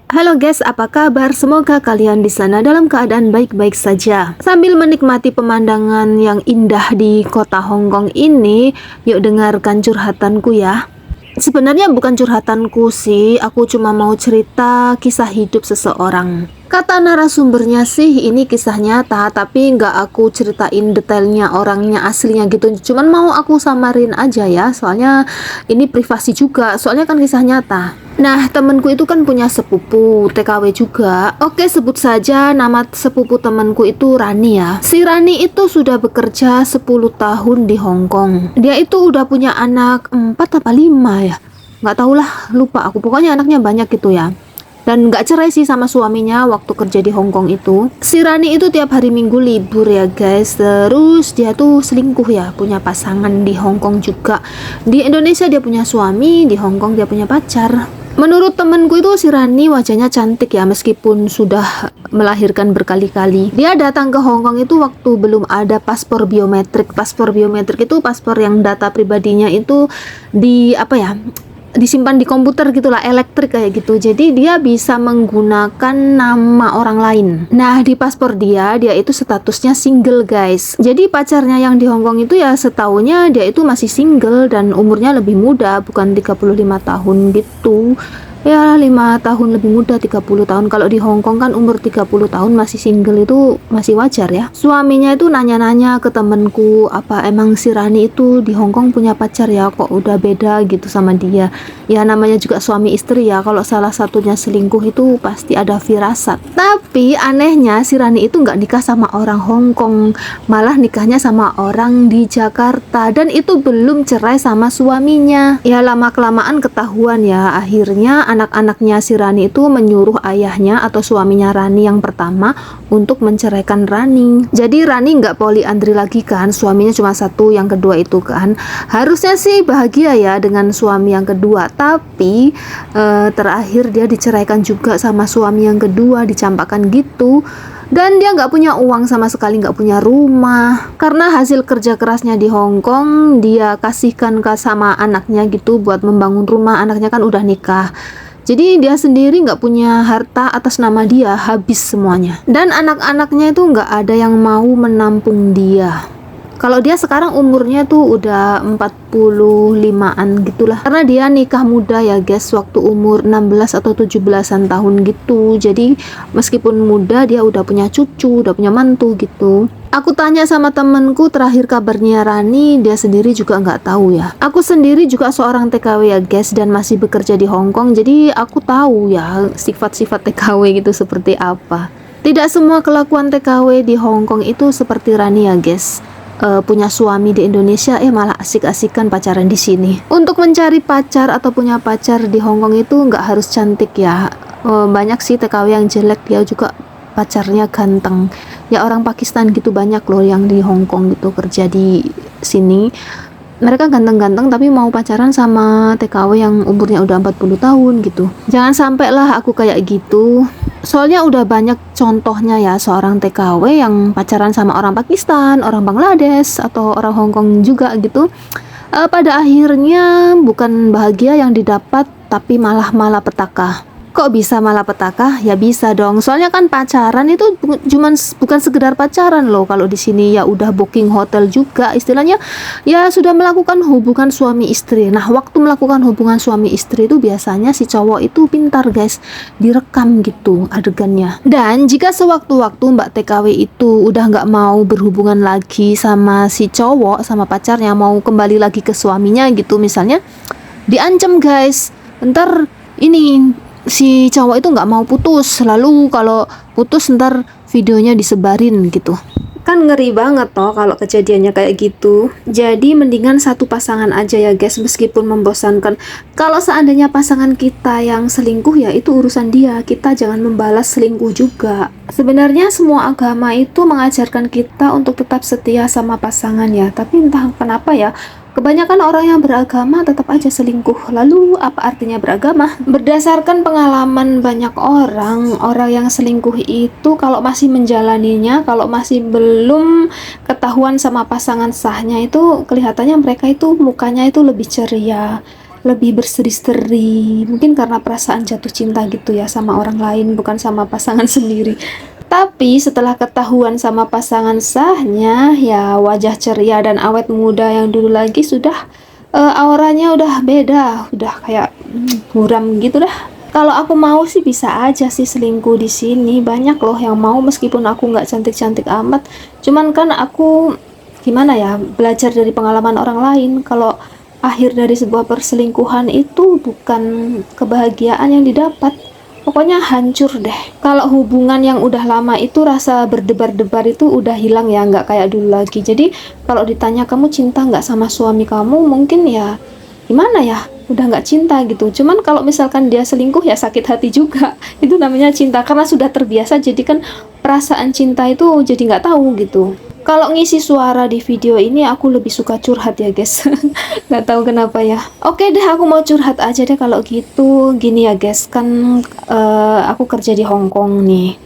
Halo guys, apa kabar? Semoga kalian di sana dalam keadaan baik-baik saja. Sambil menikmati pemandangan yang indah di kota Hong Kong ini, yuk dengarkan curhatanku ya. Sebenarnya bukan curhatanku sih, aku cuma mau cerita kisah hidup seseorang. Kata narasumbernya sih ini kisah nyata, tapi nggak aku ceritain detailnya orangnya aslinya gitu. Cuman mau aku samarin aja ya, soalnya ini privasi juga, soalnya kan kisah nyata. Nah, temenku itu kan punya sepupu TKW juga. Oke, sebut saja nama sepupu temenku itu Rani ya. Si Rani itu sudah bekerja 10 tahun di Hong Kong. Dia itu udah punya anak 4 apa 5 ya. Nggak tahulah, lupa aku. Pokoknya anaknya banyak gitu ya. Dan nggak cerai sih sama suaminya waktu kerja di Hong Kong itu. Si Rani itu tiap hari Minggu libur ya guys. Terus dia tuh selingkuh ya, punya pasangan di Hong Kong juga. Di Indonesia dia punya suami, di Hong Kong dia punya pacar. Menurut temenku itu si Rani wajahnya cantik ya, meskipun sudah melahirkan berkali-kali. Dia datang ke Hong Kong itu waktu belum ada paspor biometrik. Paspor biometrik itu paspor yang data pribadinya itu disimpan di komputer gitulah, elektrik kayak gitu. Jadi dia bisa menggunakan nama orang lain. Nah, di paspor dia itu statusnya single guys. Jadi pacarnya yang di Hong Kong itu ya setaunya dia itu masih single dan umurnya lebih muda, bukan 35 tahun gitu. Ya 5 tahun lebih muda, 30 tahun. Kalau di Hong Kong kan umur 30 tahun masih single itu masih wajar ya. Suaminya itu nanya-nanya ke temenku, apa emang si Rani itu di Hong Kong punya pacar ya, kok udah beda gitu sama dia. Ya namanya juga suami istri ya, kalau salah satunya selingkuh itu pasti ada firasat. Tapi anehnya si Rani itu nggak nikah sama orang Hong Kong, malah nikahnya sama orang di Jakarta, dan itu belum cerai sama suaminya. Ya lama-kelamaan ketahuan ya, akhirnya anak-anaknya si Rani itu menyuruh ayahnya atau suaminya Rani yang pertama untuk menceraikan Rani. Jadi Rani nggak poliandri lagi kan, suaminya cuma satu, yang kedua itu kan. Harusnya sih bahagia ya dengan suami yang kedua, tapi terakhir dia diceraikan juga sama suami yang kedua, dicampakkan gitu. Dan dia nggak punya uang sama sekali, nggak punya rumah. Karena hasil kerja kerasnya di Hong Kong, dia kasihkan ke sama anaknya gitu buat membangun rumah. Anaknya kan udah nikah. Jadi dia sendiri nggak punya harta atas nama dia, habis semuanya. Dan anak-anaknya itu nggak ada yang mau menampung dia. Kalau dia sekarang umurnya tuh udah 45-an gitulah. Karena dia nikah muda ya guys, waktu umur 16 atau 17-an tahun gitu. Jadi meskipun muda dia udah punya cucu, udah punya mantu gitu. Aku tanya sama temenku terakhir kabarnya Rani, dia sendiri juga nggak tahu ya. Aku sendiri juga seorang TKW ya guys, dan masih bekerja di Hong Kong. Jadi aku tahu ya sifat-sifat TKW gitu seperti apa. Tidak semua kelakuan TKW di Hong Kong itu seperti Rani ya guys. Punya suami di Indonesia malah asik-asikan pacaran di sini. Untuk mencari pacar atau punya pacar di Hong Kong itu nggak harus cantik ya. Banyak sih TKW yang jelek, dia juga pacarnya ganteng. Ya orang Pakistan gitu banyak loh yang di Hong Kong gitu kerja di sini. Mereka ganteng-ganteng tapi mau pacaran sama TKW yang umurnya udah 40 tahun gitu. Jangan sampai lah aku kayak gitu. Soalnya udah banyak contohnya ya, seorang TKW yang pacaran sama orang Pakistan, orang Bangladesh, atau orang Hong Kong juga gitu. Pada akhirnya bukan bahagia yang didapat, tapi malah malapetaka. Kok bisa malapetaka? Ya bisa dong. Soalnya kan pacaran itu bukan sekedar pacaran loh. Kalau di sini ya udah booking hotel juga, istilahnya ya sudah melakukan hubungan suami istri. Nah, waktu melakukan hubungan suami istri itu biasanya si cowok itu pintar guys, direkam gitu adegannya. Dan jika sewaktu-waktu Mbak TKW itu udah nggak mau berhubungan lagi sama si cowok, sama pacarnya, mau kembali lagi ke suaminya gitu misalnya, diancam guys. Ntar ini si cowok itu nggak mau putus, lalu kalau putus ntar videonya disebarin gitu. Kan ngeri banget toh kalau kejadiannya kayak gitu. Jadi mendingan satu pasangan aja ya guys, meskipun membosankan. Kalau seandainya pasangan kita yang selingkuh ya itu urusan dia, kita jangan membalas selingkuh juga. Sebenarnya semua agama itu mengajarkan kita untuk tetap setia sama pasangan ya, tapi entah kenapa ya kebanyakan orang yang beragama tetap aja selingkuh. Lalu apa artinya beragama? Berdasarkan pengalaman banyak orang yang selingkuh itu kalau masih menjalaninya, kalau masih belum ketahuan sama pasangan sahnya itu kelihatannya mereka itu mukanya itu lebih ceria. lebih berseri-seri, mungkin karena perasaan jatuh cinta gitu ya sama orang lain, bukan sama pasangan sendiri. Tapi setelah ketahuan sama pasangan sahnya, ya wajah ceria dan awet muda yang dulu lagi sudah auranya udah beda, udah kayak buram gitu dah. Kalau aku mau sih bisa aja sih selingkuh di sini. Banyak loh yang mau meskipun aku nggak cantik-cantik amat. Cuman kan aku gimana ya, belajar dari pengalaman orang lain. Kalau akhir dari sebuah perselingkuhan itu bukan kebahagiaan yang didapat, pokoknya hancur deh. Kalau hubungan yang udah lama itu rasa berdebar-debar itu udah hilang ya, nggak kayak dulu lagi. Jadi kalau ditanya kamu cinta nggak sama suami kamu, mungkin ya gimana ya, udah nggak cinta gitu. Cuman kalau misalkan dia selingkuh ya sakit hati juga. Itu namanya cinta karena sudah terbiasa, jadi kan perasaan cinta itu jadi nggak tahu gitu. Kalau ngisi suara di video ini aku lebih suka curhat ya guys. Nggak tahu kenapa ya. Oke deh, aku mau curhat aja deh kalau gitu. Gini ya guys, kan aku kerja di Hong Kong nih.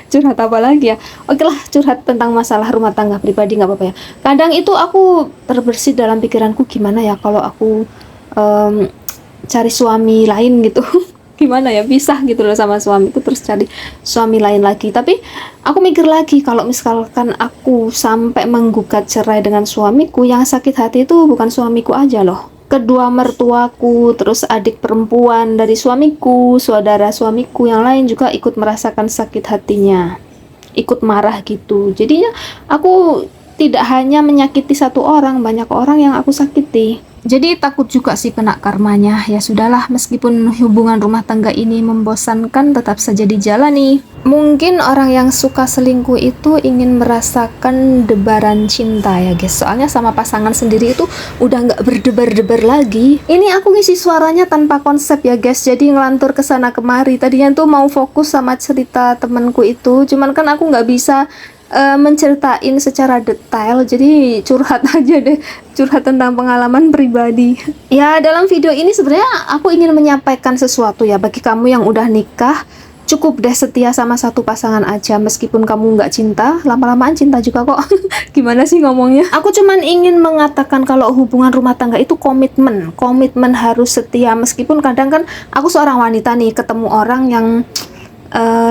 Curhat apa lagi ya? Oke lah, curhat tentang masalah rumah tangga pribadi nggak apa-apa ya. Kadang itu aku terbersit dalam pikiranku, gimana ya kalau aku cari suami lain gitu. Gimana ya, pisah gitu loh sama suamiku terus cari suami lain lagi. Tapi aku mikir lagi, kalau misalkan aku sampai menggugat cerai dengan suamiku, yang sakit hati itu bukan suamiku aja loh, kedua mertuaku, terus adik perempuan dari suamiku, saudara suamiku yang lain juga ikut merasakan sakit hatinya, ikut marah gitu. Jadinya aku tidak hanya menyakiti satu orang, banyak orang yang aku sakiti. Jadi takut juga sih kena karmanya. Ya sudahlah, meskipun hubungan rumah tangga ini membosankan, tetap saja dijalani. Mungkin orang yang suka selingkuh itu ingin merasakan debaran cinta ya guys. Soalnya sama pasangan sendiri itu udah nggak berdebar-debar lagi. Ini aku ngisi suaranya tanpa konsep ya guys, jadi ngelantur kesana kemari. Tadinya tuh mau fokus sama cerita temanku itu, cuman kan aku nggak bisa menceritain secara detail, jadi curhat aja deh, curhat tentang pengalaman pribadi. Ya dalam video ini sebenarnya aku ingin menyampaikan sesuatu ya, bagi kamu yang udah nikah, cukup deh setia sama satu pasangan aja. Meskipun kamu nggak cinta, lama-lamaan cinta juga kok. Gimana sih ngomongnya? Aku cuman ingin mengatakan kalau hubungan rumah tangga itu komitmen, komitmen harus setia. Meskipun kadang kan aku seorang wanita nih, ketemu orang yang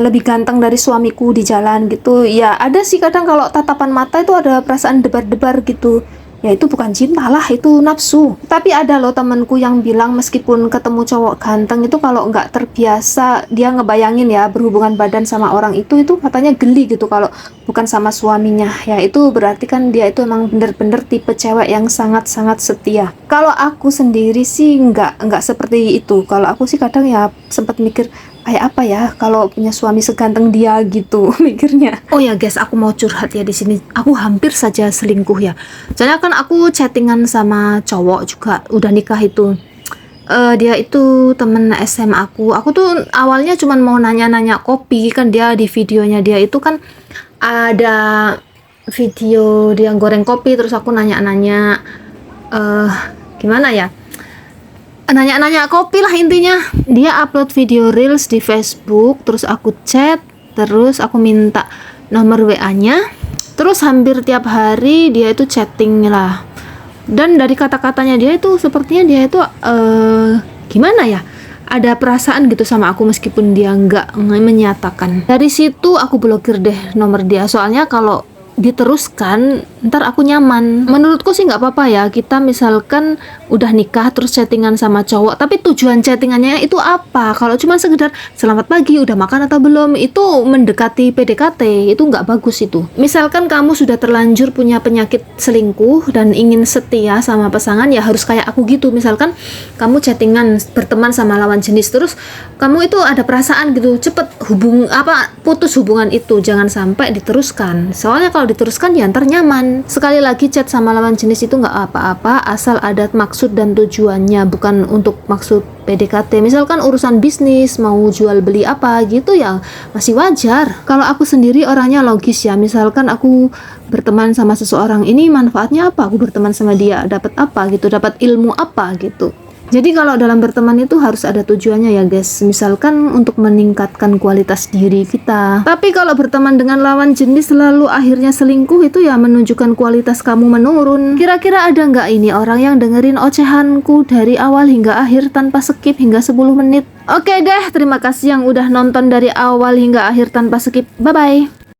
lebih ganteng dari suamiku di jalan gitu ya, ada sih kadang kalau tatapan mata itu ada perasaan debar-debar gitu ya, itu bukan cinta lah, itu nafsu. Tapi ada loh temenku yang bilang meskipun ketemu cowok ganteng itu kalau nggak terbiasa, dia ngebayangin ya berhubungan badan sama orang itu katanya geli gitu kalau bukan sama suaminya. Ya itu berarti kan dia itu emang bener-bener tipe cewek yang sangat-sangat setia. Kalau aku sendiri sih nggak seperti itu. Kalau aku sih kadang ya sempat mikir, kayak apa ya kalau punya suami seganteng dia gitu mikirnya. Oh ya guys, aku mau curhat ya di sini. Aku hampir saja selingkuh ya. Soalnya kan aku chattingan sama cowok juga udah nikah itu. Dia itu temen SMA aku. Aku tuh awalnya cuman mau nanya-nanya kopi, kan dia di videonya dia itu kan ada video dia goreng kopi, terus aku nanya-nanya gimana ya, nanya-nanya kopi lah intinya. Dia upload video reels di Facebook, terus aku chat, terus aku minta nomor WA-nya, terus hampir tiap hari dia itu chatting lah. Dan dari kata-katanya dia itu sepertinya dia itu gimana ya, ada perasaan gitu sama aku meskipun dia nggak menyatakan. Dari situ aku blokir deh nomor dia, soalnya kalau diteruskan ntar aku nyaman. Menurutku sih nggak apa-apa ya, kita misalkan udah nikah terus chattingan sama cowok, tapi tujuan chattingannya itu apa? Kalau cuma sekedar selamat pagi, udah makan atau belum, itu mendekati PDKT, itu nggak bagus itu. Misalkan kamu sudah terlanjur punya penyakit selingkuh dan ingin setia sama pasangan, ya harus kayak aku gitu. Misalkan kamu chattingan berteman sama lawan jenis, terus kamu itu ada perasaan gitu, cepet putus hubungan itu, jangan sampai diteruskan. Soalnya kalau diteruskan ya ntar nyaman. Sekali lagi, chat sama lawan jenis itu nggak apa-apa asal ada maksud dan tujuannya, bukan untuk maksud PDKT. Misalkan urusan bisnis, mau jual beli apa gitu ya masih wajar. Kalau aku sendiri orangnya logis ya, misalkan aku berteman sama seseorang ini manfaatnya apa, aku berteman sama dia dapat apa gitu, dapat ilmu apa gitu. Jadi kalau dalam berteman itu harus ada tujuannya ya guys. Misalkan untuk meningkatkan kualitas diri kita. Tapi kalau berteman dengan lawan jenis lalu akhirnya selingkuh, itu ya menunjukkan kualitas kamu menurun. Kira-kira ada nggak ini orang yang dengerin ocehanku dari awal hingga akhir tanpa skip hingga 10 menit? Oke deh, terima kasih yang udah nonton dari awal hingga akhir tanpa skip. Bye-bye.